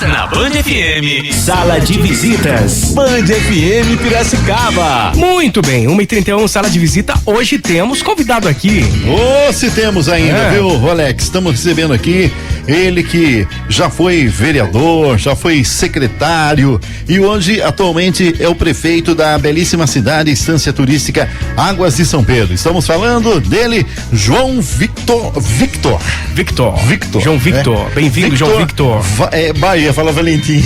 Na Band FM. Sala de visitas. Band FM Piracicaba. Muito bem, 1h31, sala de visita. Hoje temos convidado aqui. Se temos ainda, viu, Alex? Estamos recebendo aqui ele que já foi vereador, já foi secretário e hoje atualmente é o prefeito da belíssima cidade e estância turística Águas de São Pedro. Estamos falando dele, João Victor. João Victor. Bem-vindo, João Victor. Bahia, fala Valentim.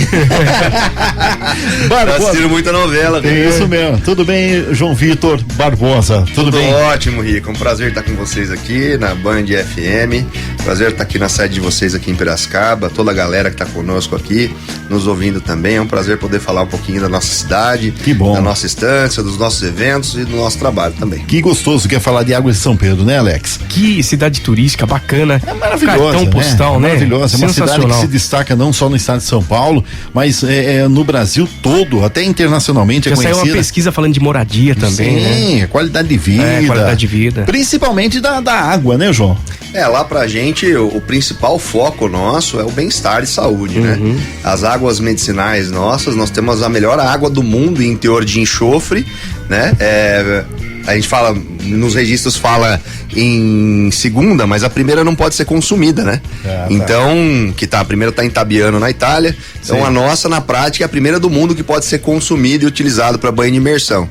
Barbosa. Assistindo muita novela. É isso mesmo. Tudo bem, João Victor Barbosa? Tudo bem? Ótimo, Rico. Um prazer estar com vocês aqui na Band FM. Prazer estar aqui na sede de vocês aqui em Piracicaba. Toda a galera que está conosco aqui, nos ouvindo também. É um prazer poder falar um pouquinho da nossa cidade, que bom, da nossa estância, dos nossos eventos e do nosso trabalho também. Que gostoso que é falar de Águas de São Pedro, né, Alex? Que cidade turística bacana. É maravilhosa, cartão postal, né? Maravilhosa. É uma cidade que se destaca não só no estado de São Paulo, mas no Brasil todo, até internacionalmente. Já saiu uma pesquisa falando de moradia também, né? Sim, qualidade de vida. Qualidade de vida. Principalmente da água, né, João? Lá pra gente, o principal foco nosso é o bem-estar e saúde, né? As águas medicinais nossas, nós temos a melhor água do mundo em teor de enxofre, né? A gente fala, nos registros fala em segunda, mas a primeira não pode ser consumida, né? Então, a primeira tá em Tabiano, na Itália. Então, a nossa, na prática, é a primeira do mundo que pode ser consumida e utilizada para banho de imersão.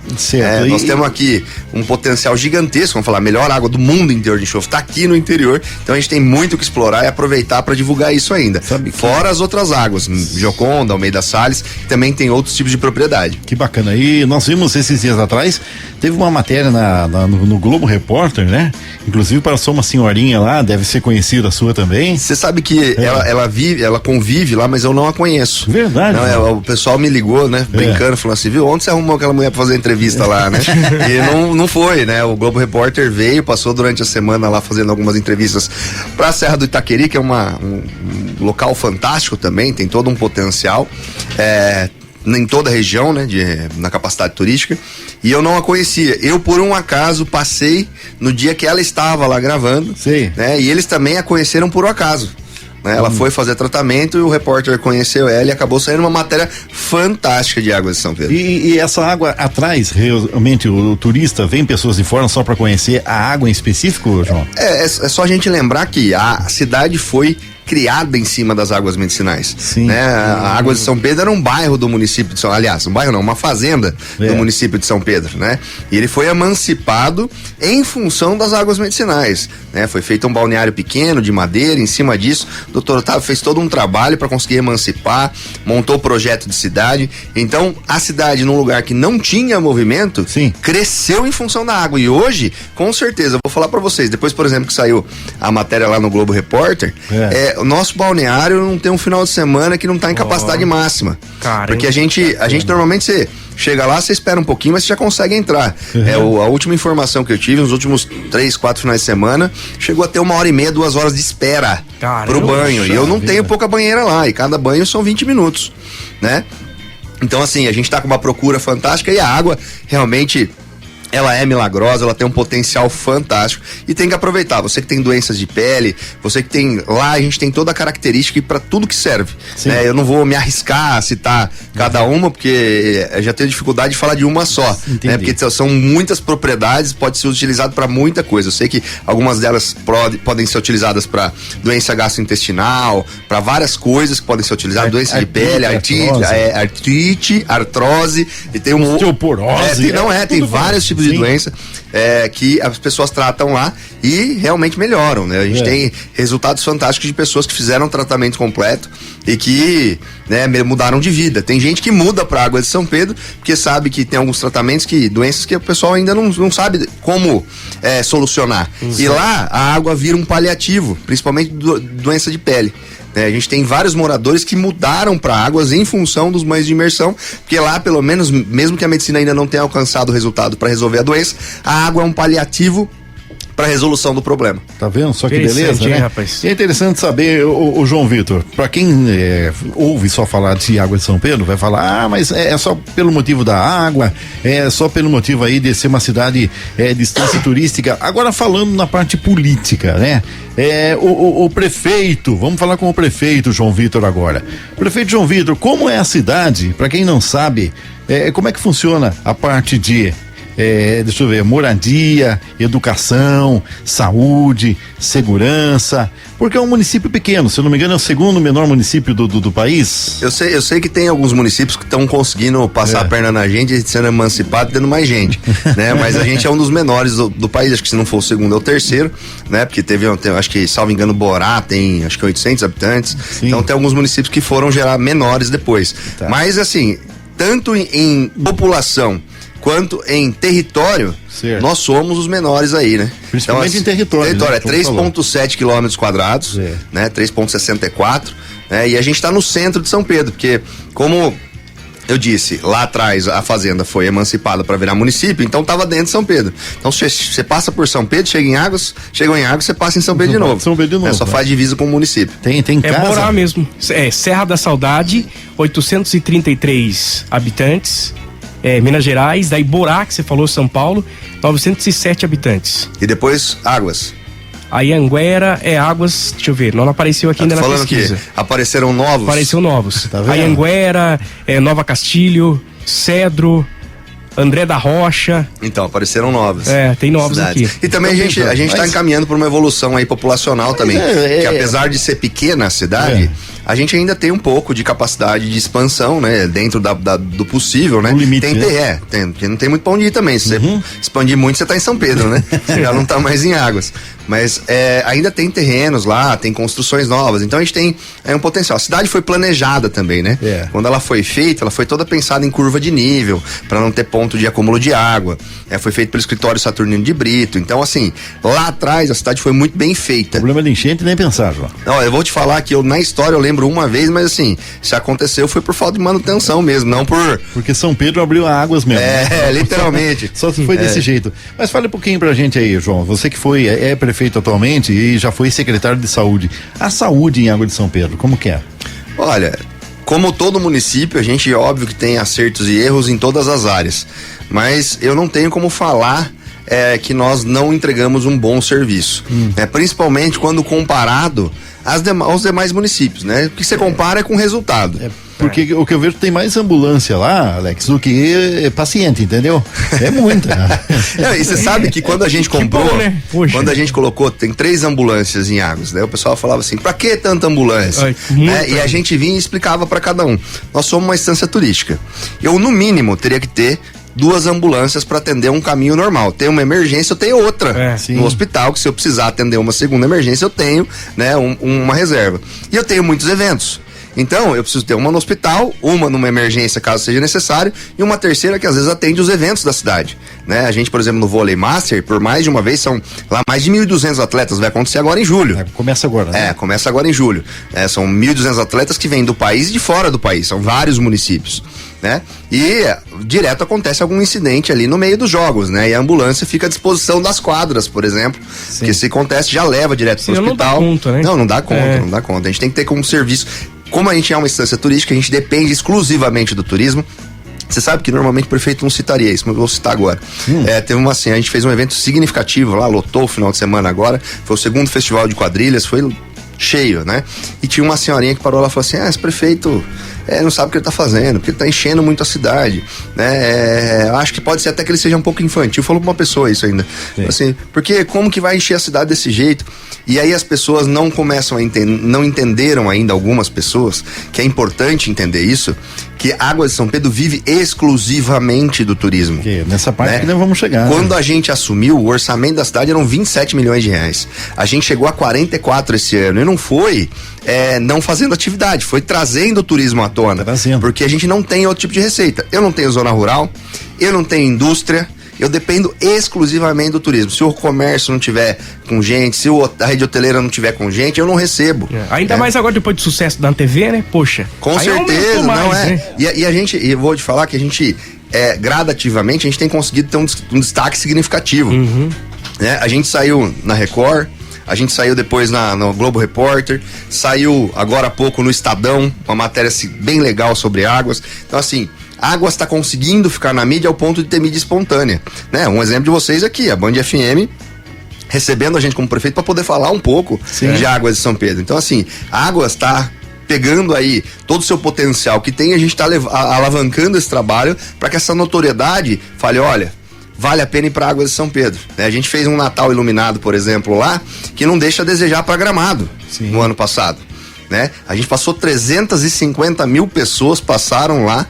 Nós temos aqui um potencial gigantesco, vamos falar, a melhor água do mundo em teor de enxofre tá aqui no interior. Então, a gente tem muito que explorar e aproveitar para divulgar isso ainda. Fora as outras águas, Gioconda, Almeida Salles, que também tem outros tipos de propriedade. Que bacana. E nós vimos esses dias atrás, teve uma matéria no Globo Repórter, né? Inclusive passou uma senhorinha lá, deve ser conhecida sua também. Você sabe que ela convive lá, mas eu não a conheço. Verdade. Não, o pessoal me ligou, né? Brincando, falando assim, viu, onde você arrumou aquela mulher pra fazer entrevista lá, né? E não foi, né? O Globo Repórter veio, passou durante a semana lá fazendo algumas entrevistas pra Serra do Itaqueri, que é um local fantástico também, tem todo um potencial. Em toda a região, né, na capacidade turística, e eu não a conhecia. Eu, por um acaso, passei no dia que ela estava lá gravando, né, e eles também a conheceram por um acaso. Né, ela foi fazer tratamento e o repórter conheceu ela e acabou saindo uma matéria fantástica de Águas de São Pedro. E essa água atrás, realmente, o turista, vem pessoas de fora só para conhecer a água em específico, João? É só a gente lembrar que a cidade foi criada em cima das águas medicinais. Sim. Né? A Águas de São Pedro era um bairro do município de São... Aliás, um bairro não, uma fazenda do município de São Pedro, né? E ele foi emancipado em função das águas medicinais, né? Foi feito um balneário pequeno, de madeira, em cima disso, o doutor Otávio fez todo um trabalho para conseguir emancipar, montou o projeto de cidade. Então, a cidade, num lugar que não tinha movimento, cresceu em função da água. E hoje, com certeza, eu vou falar para vocês, depois, por exemplo, que saiu a matéria lá no Globo Repórter, o nosso balneário não tem um final de semana que não tá em capacidade máxima. Caramba, porque a gente normalmente você chega lá, você espera um pouquinho, mas você já consegue entrar. A última informação que eu tive, nos últimos 3, 4 finais de semana, chegou a ter 1h30, 2 horas de espera pro banho. E eu não tenho pouca banheira lá, e cada banho são 20 minutos, né? Então, assim, a gente tá com uma procura fantástica e a água realmente... ela é milagrosa, ela tem um potencial fantástico e tem que aproveitar. Você que tem doenças de pele, você que tem... Lá a gente tem toda a característica e para tudo que serve. Né? Eu não vou me arriscar a citar cada uma, porque eu já tenho dificuldade de falar de uma só. Né? Porque são muitas propriedades, pode ser utilizado para muita coisa. Eu sei que algumas delas podem ser utilizadas para doença gastrointestinal, para várias coisas que podem ser utilizadas, doença de pele, artrite, artrose, e tem osteoporose. Tem vários tipos de doença que as pessoas tratam lá e realmente melhoram, né? A gente tem resultados fantásticos de pessoas que fizeram tratamento completo e que, né, mudaram de vida. Tem gente que muda para Águas de São Pedro porque sabe que tem alguns tratamentos, doenças que o pessoal ainda não sabe como solucionar. E lá a água vira um paliativo, principalmente doença de pele. A gente tem vários moradores que mudaram para Águas em função dos banhos de imersão, porque lá, pelo menos, mesmo que a medicina ainda não tenha alcançado o resultado para resolver a doença, a água é um paliativo para resolução do problema. Tá vendo? Só que beleza, né? Rapaz? E é interessante saber, o João Vitor, para quem ouve só falar de Água de São Pedro, vai falar, mas é só pelo motivo da água, é só pelo motivo aí de ser uma cidade de distância turística. Agora falando na parte política, né? O prefeito, vamos falar com o prefeito João Vitor agora. Prefeito João Vitor, como é a cidade? Para quem não sabe, como é que funciona a parte de deixa eu ver, moradia, educação, saúde, segurança, porque é um município pequeno, se eu não me engano é o segundo menor município do país. Eu sei que tem alguns municípios que estão conseguindo passar a perna na gente, sendo emancipado, tendo mais gente, né? Mas a gente é um dos menores do país, acho que se não for o segundo é o terceiro, né? Porque teve acho que, salvo engano, Borá tem acho que 800 habitantes, sim. Então tem alguns municípios que foram gerar menores depois, tá. Mas assim, tanto em população quanto em território, certo. Nós somos os menores aí, né? Principalmente então, em território. Território é 3,7 quilômetros quadrados, né? 3,64, né? E a gente está no centro de São Pedro, porque como eu disse, lá atrás a fazenda foi emancipada para virar município, então estava dentro de São Pedro. Então você passa por São Pedro, chegou em Águas, você passa em São Pedro de novo. São Pedro de novo. Só faz divisa com o município. Tem casa. É Borá mesmo. Serra da Saudade, 833 habitantes. Minas Gerais, daí Borá, que você falou, São Paulo, 907 habitantes. E depois Águas. Aí Anguera Águas, deixa eu ver, não apareceu aqui ainda na pesquisa. Que apareceram novos. Apareceu novos. Tá vendo? Aí Anguera, Nova Castilho, Cedro, André da Rocha. Então, apareceram novos. Tem novos cidades aqui. E também a gente tá encaminhando para uma evolução aí populacional também. Que apesar de ser pequena a cidade, a gente ainda tem um pouco de capacidade de expansão, né? Dentro do possível, né? Limite, porque não tem muito pra onde ir também. Se você expandir muito, você tá em São Pedro, né? Você já não tá mais em Águas. Mas ainda tem terrenos lá, tem construções novas. Então a gente tem um potencial. A cidade foi planejada também, né? Quando ela foi feita, ela foi toda pensada em curva de nível, para não ter ponto de acúmulo de água. Foi feito pelo escritório Saturnino de Brito. Então, assim, lá atrás a cidade foi muito bem feita. Problema de enchente nem pensar, João. Não, eu vou te falar que na história eu lembro uma vez, mas assim, se aconteceu foi por falta de manutenção mesmo, não por... Porque São Pedro abriu águas mesmo. Literalmente. Só se foi desse jeito. Mas fale um pouquinho pra gente aí, João. Você que foi, prefeito atualmente e já foi secretário de saúde. A saúde em Água de São Pedro, como que é? Olha, como todo município, a gente óbvio que tem acertos e erros em todas as áreas, mas eu não tenho como falar que nós não entregamos um bom serviço, principalmente quando comparado aos demais municípios, né? O que você compara é com o resultado. Porque o que eu vejo tem mais ambulância lá, Alex, do que paciente, entendeu? É muita. E você sabe que quando a gente comprou, bom, né? Quando a gente colocou, tem 3 ambulâncias em Águas, né? O pessoal falava assim, pra que tanta ambulância? E a gente vinha e explicava pra cada um. Nós somos uma instância turística. Eu, no mínimo, teria que ter 2 ambulâncias para atender um caminho normal. Tem uma emergência, eu tenho outra no hospital, que se eu precisar atender uma segunda emergência, eu tenho, né, uma reserva. E eu tenho muitos eventos. Então, eu preciso ter uma no hospital, uma numa emergência, caso seja necessário, e uma terceira que às vezes atende os eventos da cidade, né? A gente, por exemplo, no Vôlei Master, por mais de uma vez, são lá mais de 1.200 atletas, vai acontecer agora em julho. Começa agora, né? Começa agora em julho. São 1.200 atletas que vêm do país e de fora do país, são vários municípios, né? E direto acontece algum incidente ali no meio dos jogos, né? E a ambulância fica à disposição das quadras, por exemplo, porque se acontece, já leva direto pro hospital. Não dá conta, né? Não dá conta, não dá conta. A gente tem que ter como serviço. Como a gente é uma instância turística, a gente depende exclusivamente do turismo. Você sabe que normalmente o prefeito não citaria isso, mas eu vou citar agora. Teve a gente fez um evento significativo lá, lotou o final de semana agora, foi o 2º festival de quadrilhas, foi cheio, né? E tinha uma senhorinha que parou lá e falou assim, esse prefeito não sabe o que ele tá fazendo, porque ele tá enchendo muito a cidade, né? Acho que pode ser até que ele seja um pouco infantil, falou pra uma pessoa isso ainda. Assim, porque como que vai encher a cidade desse jeito? E aí as pessoas não começam a não entenderam ainda, algumas pessoas, que é importante entender isso, que Águas de São Pedro vive exclusivamente do turismo. Nessa parte que nós vamos chegar. Quando a gente assumiu, o orçamento da cidade eram 27 milhões de reais. A gente chegou a 44 esse ano, e não foi não fazendo atividade, foi trazendo o turismo à tona. Porque a gente não tem outro tipo de receita. Eu não tenho zona rural, eu não tenho indústria, eu dependo exclusivamente do turismo. Se o comércio não tiver com gente, se a rede hoteleira não tiver com gente, eu não recebo. Ainda mais agora depois do sucesso da TV, né? Poxa. Com certeza, não é. Né? E a gente, eu vou te falar que a gente gradativamente a gente tem conseguido ter um destaque significativo. né? A gente saiu na Record, a gente saiu depois no Globo Repórter, saiu agora há pouco no Estadão, uma matéria assim, bem legal sobre Águas. Então assim, Águas está conseguindo ficar na mídia ao ponto de ter mídia espontânea, né? Um exemplo de vocês aqui, a Band FM recebendo a gente como prefeito para poder falar um pouco de Águas de São Pedro. Então assim, Águas está pegando aí todo o seu potencial que tem, a gente está alavancando esse trabalho para que essa notoriedade fale, olha, vale a pena ir para Águas de São Pedro, né? A gente fez um Natal iluminado, por exemplo, lá, que não deixa a desejar para Gramado no ano passado, né? A gente passou 350 mil pessoas passaram lá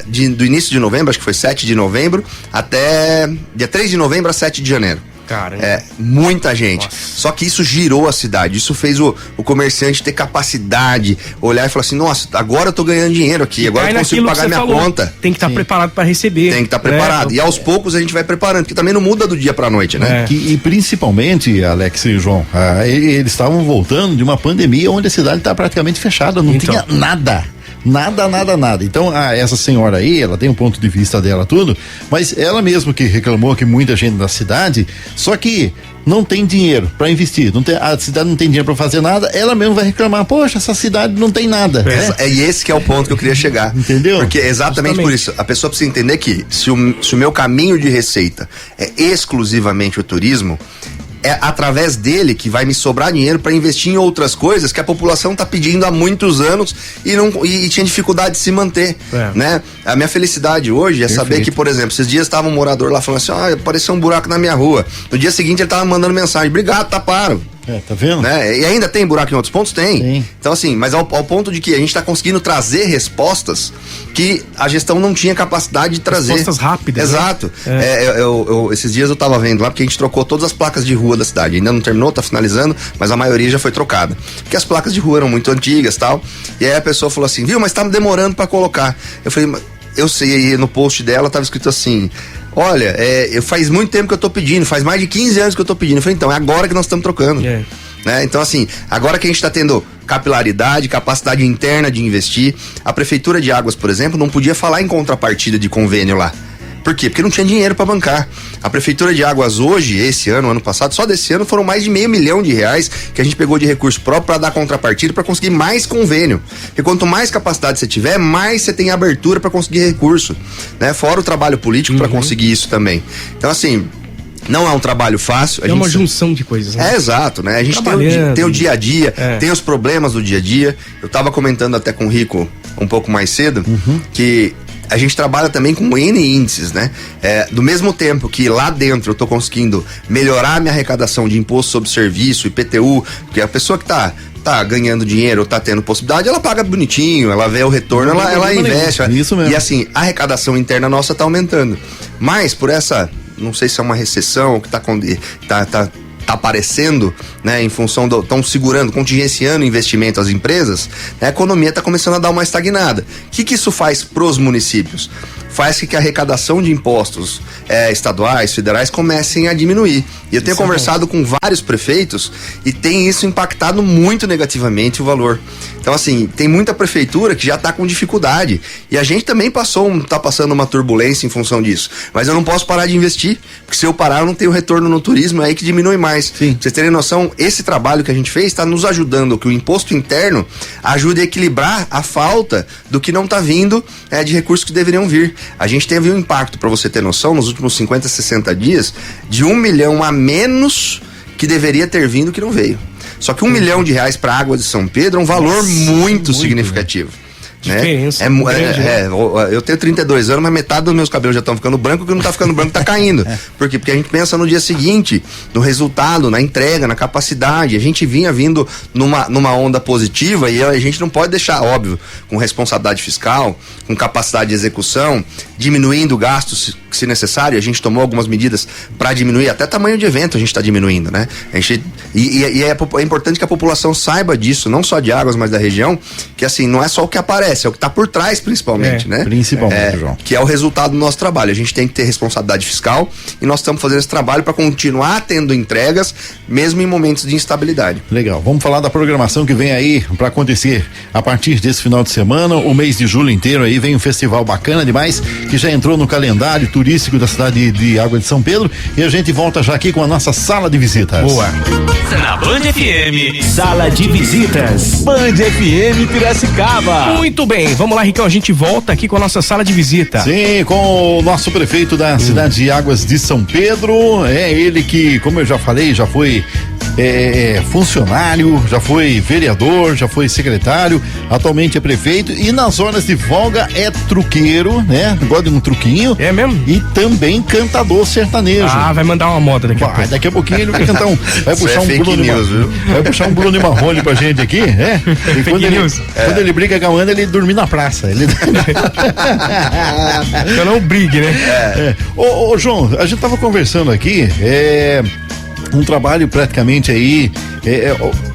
do início de novembro, acho que foi 7 de novembro, até dia 3 de novembro a 7 de janeiro. Caramba. Muita gente. Nossa. Só que isso girou a cidade. Isso fez o comerciante ter capacidade, olhar e falar assim, nossa, agora eu tô ganhando dinheiro aqui, agora eu consigo pagar minha conta. Tem que estar preparado para receber. Tem que estar preparado. E aos poucos a gente vai preparando, porque também não muda do dia pra noite, né? E principalmente, Alex e João, eles estavam voltando de uma pandemia onde a cidade tá praticamente fechada, não tinha nada. Nada. Então, essa senhora aí, ela tem um ponto de vista dela, tudo, mas ela mesmo que reclamou que muita gente da cidade, só que não tem dinheiro para investir, a cidade não tem dinheiro para fazer nada, ela mesmo vai reclamar, poxa, essa cidade não tem nada. E esse que é o ponto que eu queria chegar. Entendeu? Porque exatamente por isso, a pessoa precisa entender que se o meu caminho de receita é exclusivamente o turismo, é através dele que vai me sobrar dinheiro para investir em outras coisas que a população está pedindo há muitos anos e tinha dificuldade de se manter, né? A minha felicidade hoje é saber que, por exemplo, esses dias estava um morador lá falando assim, apareceu um buraco na minha rua. No dia seguinte ele estava mandando mensagem, obrigado, taparam. Tá vendo? Né? E ainda tem buraco em outros pontos? Tem. Sim. Então assim, mas ao ponto de que a gente está conseguindo trazer respostas que a gestão não tinha capacidade de trazer. Respostas rápidas. Exato. Esses dias eu tava vendo lá, porque a gente trocou todas as placas de rua da cidade. Ainda não terminou, tá finalizando, mas a maioria já foi trocada. Porque as placas de rua eram muito antigas e tal. E aí a pessoa falou assim, viu, mas tá demorando para colocar. Eu falei, eu sei, no post dela tava escrito assim, olha, faz muito tempo que eu tô pedindo, faz mais de 15 anos que eu tô pedindo. Eu falei, então, é agora que nós estamos trocando. Né? Então, assim, agora que a gente tá tendo capilaridade, capacidade interna de investir, a Prefeitura de Águas, por exemplo, não podia falar em contrapartida de convênio lá. Por quê? Porque não tinha dinheiro para bancar. A Prefeitura de Águas hoje, esse ano passado, só desse ano foram mais de R$500 milhão que a gente pegou de recurso próprio para dar contrapartida, para conseguir mais convênio. Porque quanto mais capacidade você tiver, mais você tem abertura para conseguir recurso, né? Fora o trabalho político para conseguir isso também. Então, assim, não é um trabalho fácil. É uma junção de coisas, né? Exato, né? A gente tem o dia a dia, tem os problemas do dia a dia. Eu tava comentando até com o Rico um pouco mais cedo, que a gente trabalha também com N índices, né? Do mesmo tempo que lá dentro eu tô conseguindo melhorar a minha arrecadação de imposto sobre serviço, IPTU, porque a pessoa que tá ganhando dinheiro ou tá tendo possibilidade, ela paga bonitinho, ela vê o retorno, ela investe. Isso mesmo. E assim, a arrecadação interna nossa tá aumentando. Mas por essa, não sei se é uma recessão que tá aparecendo, né, em função estão segurando, contingenciando o investimento às empresas, a economia está começando a dar uma estagnada. O que isso faz pros municípios? Faz que a arrecadação de impostos estaduais, federais comecem a diminuir. E eu tenho conversado com vários prefeitos e tem isso impactado muito negativamente o valor. Então, assim, tem muita prefeitura que já está com dificuldade. E a gente também está passando uma turbulência em função disso. Mas eu não posso parar de investir, porque se eu parar, eu não tenho retorno no turismo, é aí que diminui mais. Sim. Pra vocês terem noção, esse trabalho que a gente fez está nos ajudando, que o imposto interno ajude a equilibrar a falta do que não está vindo de recursos que deveriam vir. A gente teve um impacto, para você ter noção, nos últimos 50, 60 dias, de R$1 milhão a menos que deveria ter vindo que não veio. Só que R$1 milhão para Águas de São Pedro é um valor muito significativo. Né? Eu tenho 32 anos, mas metade dos meus cabelos já estão ficando branco, o que não está ficando branco está caindo. Por quê? Porque a gente pensa no dia seguinte, no resultado, na entrega, na capacidade. A gente vinha vindo numa onda positiva e a gente não pode deixar, óbvio, com responsabilidade fiscal, com capacidade de execução, diminuindo gastos se necessário. A gente tomou algumas medidas para diminuir, até tamanho de evento a gente está diminuindo, né? É importante que a população saiba disso, não só de Águas, mas da região, que assim, não é só o que aparece. aparece, é o que está por trás, principalmente, né? Principalmente, João. Que é o resultado do nosso trabalho. A gente tem que ter responsabilidade fiscal e nós estamos fazendo esse trabalho para continuar tendo entregas, mesmo em momentos de instabilidade. Legal, vamos falar da programação que vem aí para acontecer a partir desse final de semana, o mês de julho inteiro aí vem um festival bacana demais, que já entrou no calendário turístico da cidade de Água de São Pedro, e a gente volta já aqui com a nossa sala de visitas. Boa. Na Band FM. Sala de visitas. Band FM Piracicaba. Muito bem, vamos lá, Ricão, a gente volta aqui com a nossa sala de visita. Sim, com o nosso prefeito da cidade de Águas de São Pedro, é ele que, como eu já falei, já foi funcionário, já foi vereador, já foi secretário, atualmente é prefeito e nas horas de folga é truqueiro, né? Gosta de um truquinho. É mesmo? E também cantador sertanejo. Ah, vai mandar uma moda daqui a pouco. Daqui a pouquinho ele vai cantar vai puxar um Bruno news, viu? Vai puxar um Bruno Marrone pra gente aqui, E quando ele briga com a Amanda, ele dorme na praça. Eu não brigue, né? Ô, João, a gente tava conversando aqui, um trabalho praticamente aí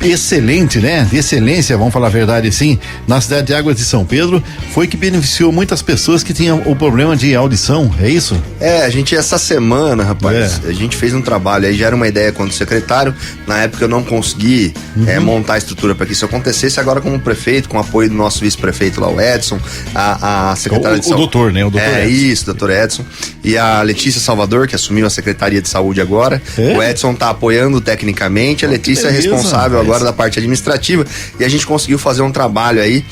excelente, né? De excelência, vamos falar a verdade assim, na cidade de Águas de São Pedro, foi que beneficiou muitas pessoas que tinham o problema de audição, é isso? A gente essa semana, rapaz, a gente fez um trabalho aí, já era uma ideia quando secretário, na época eu não consegui montar a estrutura para que isso acontecesse, agora como prefeito, com o apoio do nosso vice-prefeito lá, o Edson, a secretária de saúde. O doutor, né? O doutor Edson. Isso, doutor Edson, e a Letícia Salvador, que assumiu a Secretaria de Saúde agora, o Edson tá apoiando tecnicamente, a Letícia é responsável agora da parte administrativa, e a gente conseguiu fazer um trabalho aí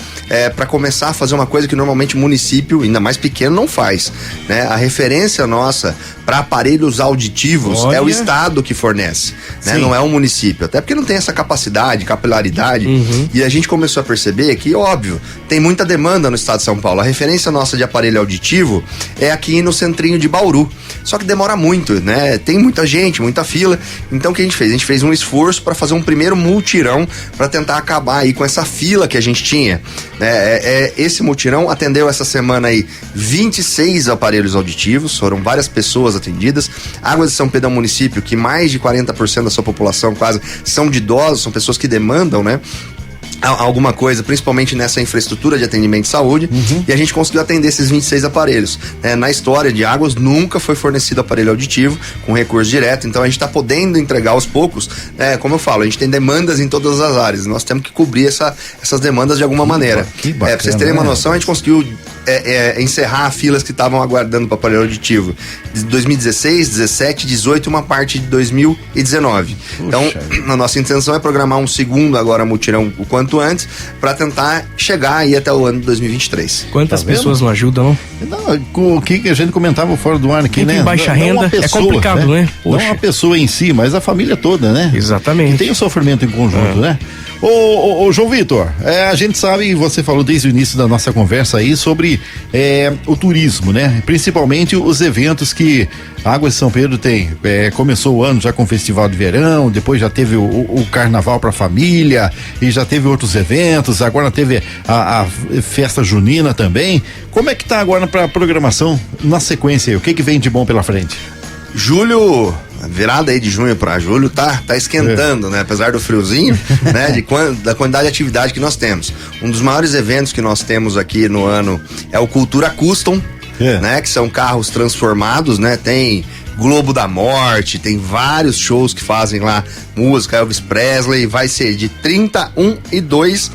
para começar a fazer uma coisa que normalmente o município, ainda mais pequeno, não faz, né? A referência nossa para aparelhos auditivos é o estado que fornece, né? Não é o município, até porque não tem essa capacidade, capilaridade, e a gente começou a perceber que, óbvio, tem muita demanda no estado de São Paulo. A referência nossa de aparelho auditivo é aqui no centrinho de Bauru, só que demora muito, né? Tem muita gente, muita fila, então o que a gente fez? A gente fez um esforço para fazer um primeiro multirão para tentar acabar aí com essa fila que a gente tinha, né? Esse multirão atendeu essa semana aí 26 aparelhos auditivos, foram várias pessoas atendidas. Águas de São Pedro é um município que mais de 40% da sua população quase são de idosos, são pessoas que demandam, né? Alguma coisa, principalmente nessa infraestrutura de atendimento de saúde, e a gente conseguiu atender esses 26 aparelhos. Na história de Águas, nunca foi fornecido aparelho auditivo com recurso direto, então a gente está podendo entregar aos poucos, como eu falo, a gente tem demandas em todas as áreas, nós temos que cobrir essas demandas de alguma maneira. Para vocês terem uma noção, a gente conseguiu encerrar filas que estavam aguardando para aparelho auditivo de 2016, 17, 18 e uma parte de 2019. Então, a nossa intenção é programar um segundo agora mutirão o quanto antes, para tentar chegar aí até o ano de 2023. Quantas pessoas não ajudam? Não, o que a gente comentava fora do ar aqui, né? Tem baixa renda, pessoa, é complicado, né? Não a pessoa em si, mas a família toda, né? Exatamente. E tem o sofrimento em conjunto, né? Ô João Vitor, a gente sabe, você falou desde o início da nossa conversa aí sobre o turismo, né? Principalmente os eventos que Águas de São Pedro tem. Começou o ano já com o festival de verão, depois já teve o carnaval para a família e já teve outros eventos, agora teve a festa junina também. Como é que tá agora para a programação na sequência aí? O que vem de bom pela frente? Julho, a virada aí de junho para julho tá esquentando, né? Apesar do friozinho, né? Da quantidade de atividade que nós temos. Um dos maiores eventos que nós temos aqui no ano é o Cultura Custom, né? Que são carros transformados, né? Tem Globo da Morte, tem vários shows que fazem lá música, Elvis Presley, vai ser de 30, 1 e 2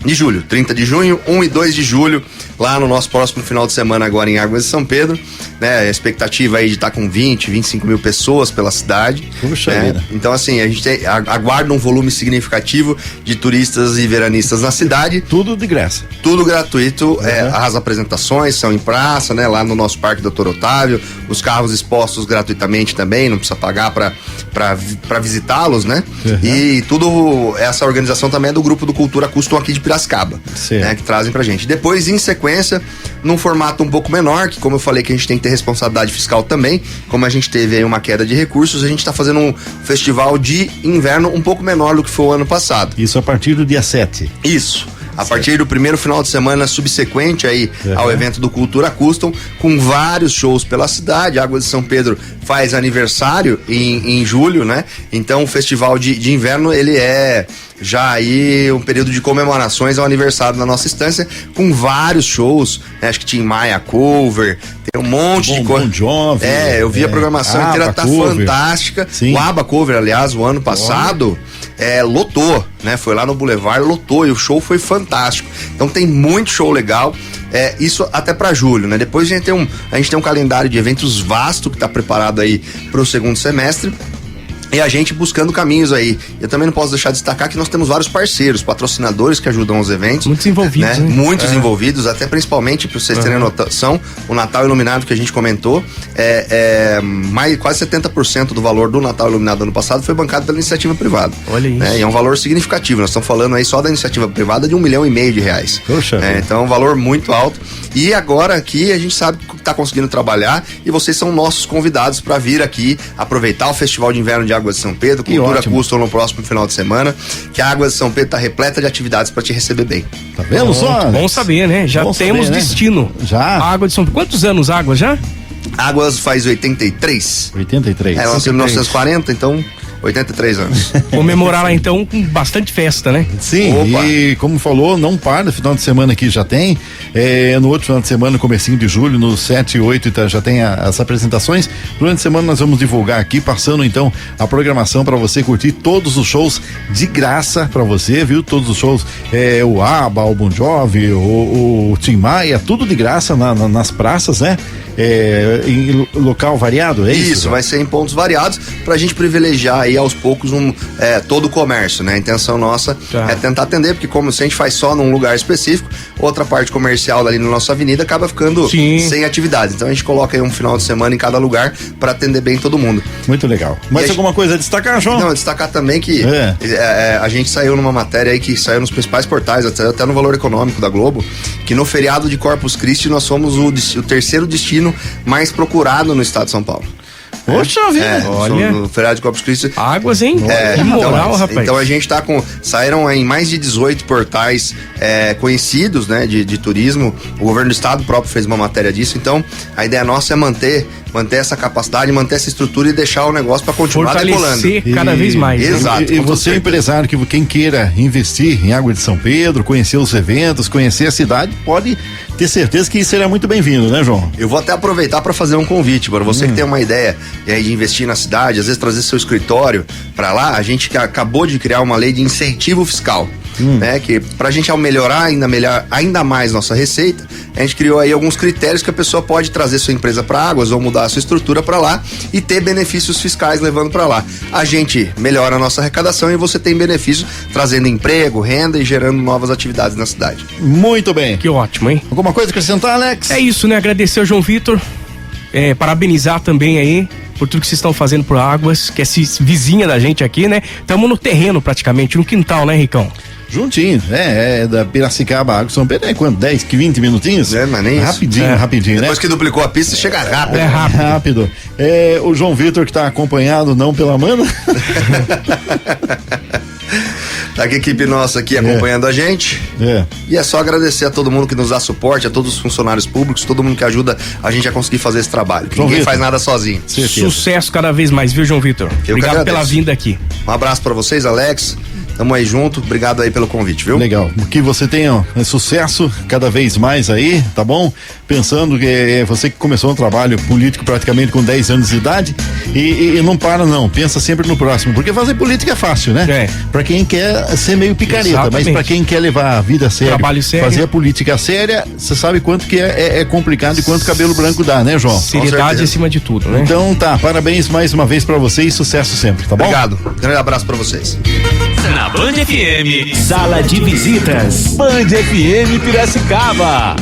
de julho, 30 de junho, 1 e 2 de julho, lá no nosso próximo final de semana agora em Águas de São Pedro, né? A expectativa aí de estar com 20, 25 mil pessoas pela cidade. Puxa né? vida. Então assim, a gente aguarda um volume significativo de turistas e veranistas na cidade. Tudo de graça. Tudo gratuito, as apresentações são em praça, né? Lá no nosso Parque Dr. Otávio, os carros expostos gratuitamente também, não precisa pagar para visitá-los, né? E tudo, essa organização também é do grupo do Cultura Custom aqui de Piracicaba, né? Que trazem pra gente. Depois, em sequência, num formato um pouco menor, que como eu falei que a gente tem que ter responsabilidade fiscal também, como a gente teve aí uma queda de recursos, a gente tá fazendo um festival de inverno um pouco menor do que foi o ano passado. Isso a partir do dia 7. Isso. a partir do primeiro final de semana subsequente aí ao evento do Cultura Custom, com vários shows pela cidade. A Águas de São Pedro faz aniversário em julho, né? Então o festival de inverno, ele é já aí um período de comemorações ao aniversário da nossa estância, com vários shows, né? Acho que Tim Maia cover, tem um monte de coisa. Bon Jovi, eu vi a programação inteira, tá cover. Fantástica. Sim. O ABBA Cover, aliás, o ano passado lotou, né? Foi lá no Boulevard, lotou, e o show foi fantástico. Então tem muito show legal. Isso até pra julho, né? Depois a gente tem um calendário de eventos vasto que tá preparado aí pro segundo semestre. E a gente buscando caminhos aí. Eu também não posso deixar de destacar que nós temos vários parceiros, patrocinadores que ajudam os eventos. Muitos envolvidos, né? Muitos envolvidos, até principalmente, para vocês terem notação, o Natal Iluminado que a gente comentou, quase 70% do valor do Natal Iluminado ano passado foi bancado pela iniciativa privada. Olha isso. E é um valor significativo. Nós estamos falando aí só da iniciativa privada de R$1,5 milhão. Poxa. Então é um valor muito alto. E agora aqui a gente sabe que está conseguindo trabalhar e vocês são nossos convidados para vir aqui aproveitar o Festival de Inverno de Águas de São Pedro, Cultura Custom no próximo final de semana, que a Águas de São Pedro está repleta de atividades para te receber bem. Tá vendo só? Bom saber, né? Já Bom temos saber, né? destino. Já. A Água de São Pedro. Quantos anos Água já? Águas faz 83. 83. Ela nasceu em 1940, então 83 anos. Comemorar lá então com bastante festa, né? Sim, Opa. E como falou, não para, final de semana aqui já tem, no outro final de semana, comecinho de julho, no 7 e 8, já tem as apresentações. Durante a semana nós vamos divulgar aqui, passando então a programação para você curtir todos os shows de graça para você, viu? Todos os shows, o ABBA, o Bon Jovi, o Tim Maia, tudo de graça nas praças, né? Em local variado, é isso? Isso, vai ser em pontos variados pra gente privilegiar aí aos poucos todo o comércio, né? A intenção nossa é tentar atender, porque como se a gente faz só num lugar específico, outra parte comercial ali na nossa avenida acaba ficando sem atividade. Então a gente coloca aí um final de semana em cada lugar pra atender bem todo mundo. Muito legal. Mais alguma coisa a destacar, João? Não, destacar também que a gente saiu numa matéria aí que saiu nos principais portais, até no Valor Econômico da Globo, que no feriado de Corpus Christi nós somos o terceiro destino mais procurado no estado de São Paulo. Poxa vida! Olha. No feriado de Corpus Christi. Águas, hein? Que moral, rapaz. Então a gente tá saíram em mais de 18 portais conhecidos, né, de turismo. O governo do estado próprio fez uma matéria disso. Então a ideia nossa é manter essa capacidade, manter essa estrutura e deixar o negócio para continuar decolando. Fortalecer cada vez mais. Exato. E você, empresário, quem queira investir em Água de São Pedro, conhecer os eventos, conhecer a cidade, pode ter certeza que será muito bem-vindo, né, João? Eu vou até aproveitar para fazer um convite para você que tem uma ideia de investir na cidade, às vezes trazer seu escritório para lá. A gente acabou de criar uma lei de incentivo fiscal, né? Que pra gente melhorar ainda mais nossa receita, a gente criou aí alguns critérios que a pessoa pode trazer sua empresa para Águas ou mudar a sua estrutura para lá e ter benefícios fiscais levando para lá. A gente melhora a nossa arrecadação e você tem benefício trazendo emprego, renda e gerando novas atividades na cidade. Muito bem. Que ótimo, hein? Alguma coisa a acrescentar, Alex? É isso, né? Agradecer ao João Vitor, parabenizar também aí por tudo que vocês estão fazendo por Águas, que é vizinha da gente aqui, né? Estamos no terreno praticamente, no quintal, né, Ricão? Juntinho, da Piracicaba, Água de São Pedro, quanto? 10, 20 minutinhos? Mas nem rapidinho, rapidinho, né? Depois que duplicou a pista, chega rápido. Rápido. O João Vitor que tá acompanhado não pela mana. Tá com a equipe nossa aqui acompanhando a gente. E é só agradecer a todo mundo que nos dá suporte, a todos os funcionários públicos, todo mundo que ajuda a gente a conseguir fazer esse trabalho. Ninguém faz nada sozinho. Sucesso cada vez mais, viu, João Vitor? Obrigado pela vinda aqui. Um abraço pra vocês, Alex. Tamo aí junto, obrigado aí pelo convite, viu? Legal, que você tenha sucesso cada vez mais aí, tá bom? Pensando que você que começou um trabalho político praticamente com 10 anos de idade e não para não, pensa sempre no próximo, porque fazer política é fácil, né? Pra quem quer ser meio picareta, mas pra quem quer levar a vida a sério, trabalho sério, fazer a política séria, você sabe quanto que é complicado e quanto cabelo branco dá, né, João? Seriedade acima de tudo, né? Então tá, parabéns mais uma vez pra você e sucesso sempre, tá bom? Obrigado, grande abraço pra vocês. Na Band FM, Sala de Visitas, Band FM Piracicaba.